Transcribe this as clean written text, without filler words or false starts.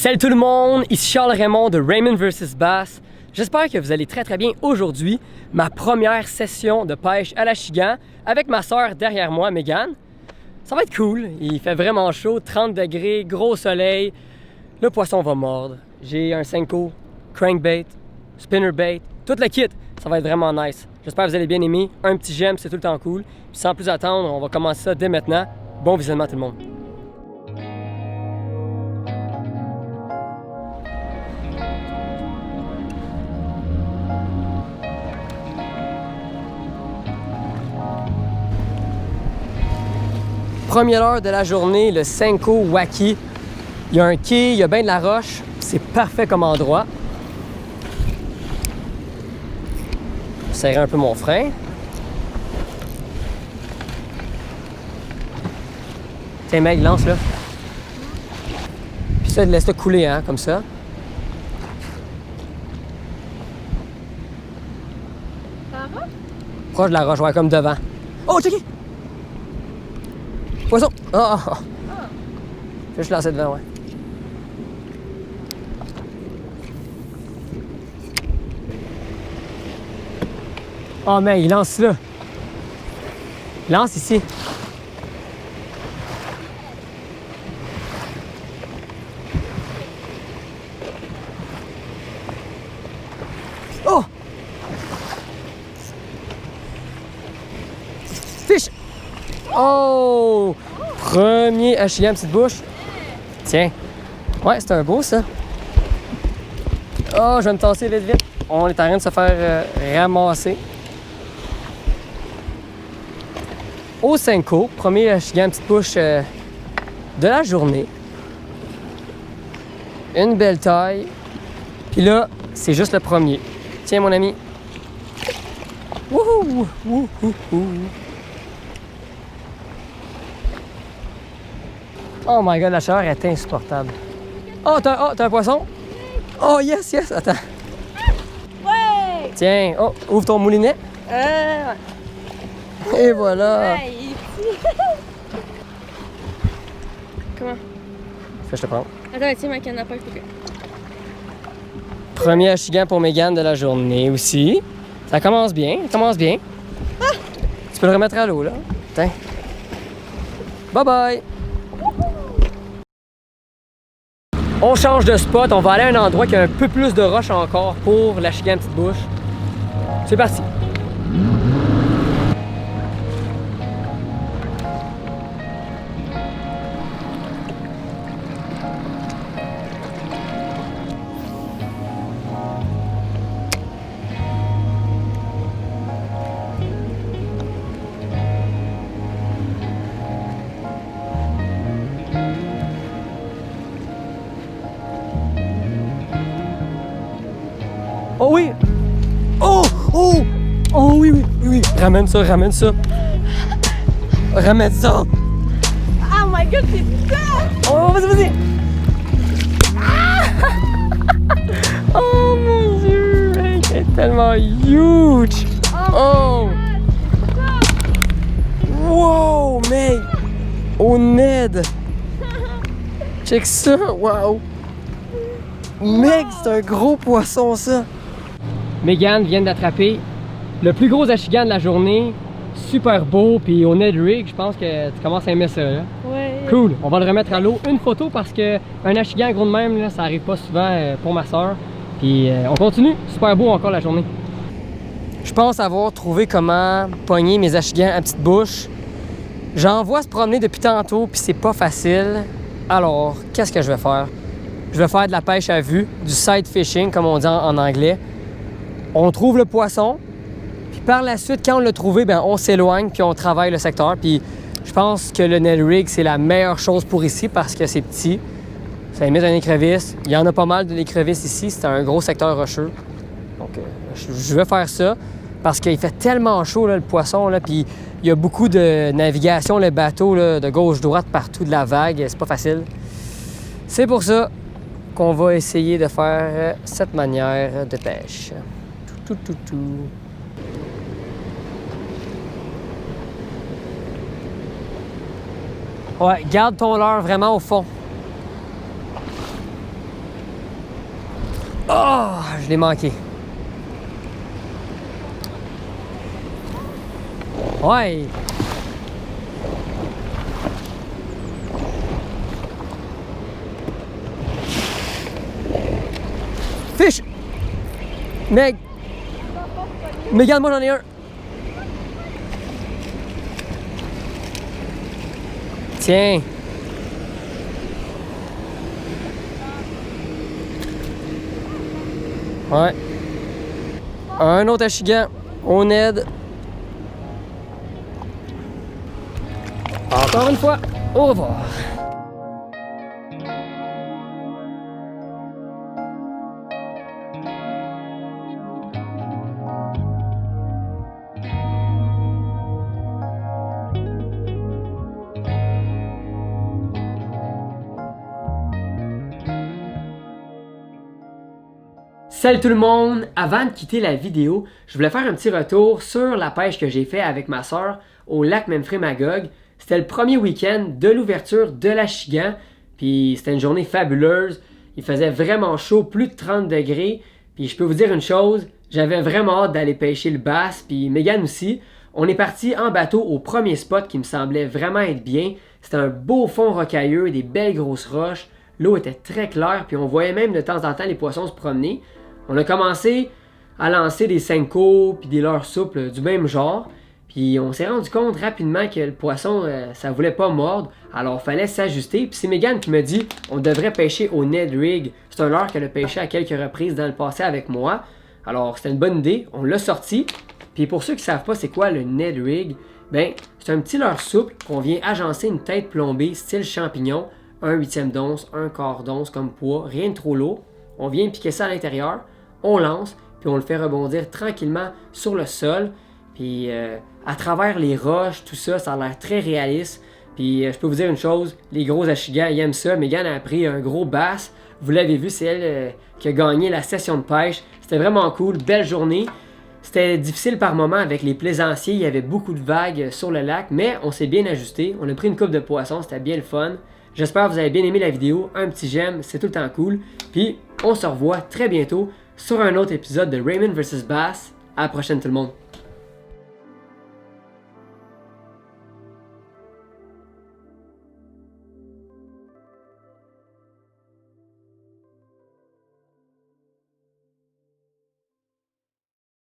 Salut tout le monde, ici Charles Raymond de Raymond vs Bass. J'espère que vous allez très bien aujourd'hui. Ma première session de pêche à l'achigan avec ma soeur derrière moi, Megan. Ça va être cool, il fait vraiment chaud, 30 degrés, gros soleil. Le poisson va mordre. J'ai un Senko, crankbait, spinnerbait, tout le kit. Ça va être vraiment nice. J'espère que vous allez bien aimer. Un petit j'aime, c'est tout le temps cool. Puis sans plus attendre, on va commencer ça dès maintenant. Bon visionnement tout le monde. Première heure de la journée, le Senko Wacky. Il y a un quai, il y a bien de la roche. C'est parfait comme endroit. Je serrer un peu mon frein. Tiens, mec, lance là. Puis ça, laisse ça couler, hein, comme ça. Ça va? Proche de la roche, ouais, comme devant. Oh, checké! Poisson! Oh, oh, oh. Je vais juste lancer devant, ouais. Oh, mais il lance là. Il lance ici. Oh! Fiche! Oh! Premier achigan petite bouche. Tiens. Ouais, c'est un beau, ça. Oh, je vais me tasser vite. On est en train de se faire ramasser. Au Senko, premier achigan petite bouche de la journée. Une belle taille. Puis là, c'est juste le premier. Tiens, mon ami. Wouhou! Wouhou! Oh my god, la chaleur est insupportable. Oh, t'as un poisson? Oh, yes! Attends. Ouais! Tiens, oh, ouvre ton moulinet. Ouais. Et voilà. Ouais, il est petit. Comment? Fais, je te prends. Attends, tiens, ma canne à pêche, ok. Premier achigan pour Megan de la journée aussi. Ça commence bien, Ah! Tu peux le remettre à l'eau, là. Tiens. Bye bye! On change de spot, on va aller à un endroit qui a un peu plus de roches encore pour l'achigan petite bouche. C'est parti! Oh oui! Oh! Oui! Ramène ça! Ramène ça! Oh my god, c'est ça! Oh, vas-y! Ah! Oh mon Dieu! Mec, elle est tellement huge! Oh! Wow, mec! Oh, Ned! Check ça! Wow! Mec, c'est un gros poisson, ça! Megan vient d'attraper le plus gros achigan de la journée. Super beau, puis au Ned Rig, je pense que tu commences à aimer ça, là. Ouais. Cool! On va le remettre à l'eau. Une photo parce que un achigan gros de même, là, ça arrive pas souvent pour ma soeur. Puis on continue. Super beau encore la journée. Je pense avoir trouvé comment pogner mes achigans à petite bouche. J'en vois se promener depuis tantôt, puis c'est pas facile. Alors, qu'est-ce que je vais faire? Je vais faire de la pêche à vue, du side fishing, comme on dit en anglais. On trouve le poisson, puis par la suite, quand on l'a trouvé, ben, on s'éloigne, puis on travaille le secteur. Puis je pense que le Ned Rig, c'est la meilleure chose pour ici parce que c'est petit. Ça émet un écrevisse. Il y en a pas mal de l'écrevisse ici. C'est un gros secteur rocheux. Donc, je vais faire ça parce qu'il fait tellement chaud, là, le poisson. Là, puis il y a beaucoup de navigation, le bateau, là, de gauche-droite, partout de la vague. C'est pas facile. C'est pour ça qu'on va essayer de faire cette manière de pêche. Tout. Ouais, garde ton leurre vraiment au fond. Oh, je l'ai manqué. Ouais. Fish! Meg! Megan, moi j'en ai un! Tiens! Ouais. Un autre achigan. On aide. Encore une fois, au revoir. Salut tout le monde! Avant de quitter la vidéo, je voulais faire un petit retour sur la pêche que j'ai fait avec ma soeur au lac Memphremagog. C'était le premier week-end de l'ouverture de l'Achigan, puis c'était une journée fabuleuse. Il faisait vraiment chaud, plus de 30 degrés. Puis je peux vous dire une chose, j'avais vraiment hâte d'aller pêcher le bass, puis Megan aussi. On est parti en bateau au premier spot qui me semblait vraiment être bien. C'était un beau fond rocailleux, des belles grosses roches. L'eau était très claire, puis on voyait même de temps en temps les poissons se promener. On a commencé à lancer des Senko puis des leurres souples du même genre. Puis on s'est rendu compte rapidement que le poisson, ça voulait pas mordre. Alors il fallait s'ajuster. Puis c'est Megan qui me dit on devrait pêcher au Ned Rig. C'est un leurre qu'elle a pêché à quelques reprises dans le passé avec moi. Alors c'était une bonne idée. On l'a sorti. Puis pour ceux qui savent pas c'est quoi le Ned Rig, ben c'est un petit leurre souple qu'on vient agencer une tête plombée style champignon. 1/8 d'once, 1/4 d'once comme poids. Rien de trop lourd. On vient piquer ça à l'intérieur. On lance, puis on le fait rebondir tranquillement sur le sol. Puis à travers les roches, tout ça, ça a l'air très réaliste. Puis je peux vous dire une chose, les gros achigans, ils aiment ça. Megan a pris un gros bass. Vous l'avez vu, c'est elle qui a gagné la session de pêche. C'était vraiment cool, belle journée. C'était difficile par moments avec les plaisanciers, il y avait beaucoup de vagues sur le lac, mais on s'est bien ajusté. On a pris une coupe de poissons, c'était bien le fun. J'espère que vous avez bien aimé la vidéo. Un petit j'aime, c'est tout le temps cool. Puis on se revoit très bientôt sur un autre épisode de Raymond vs Bass. À la prochaine tout le monde!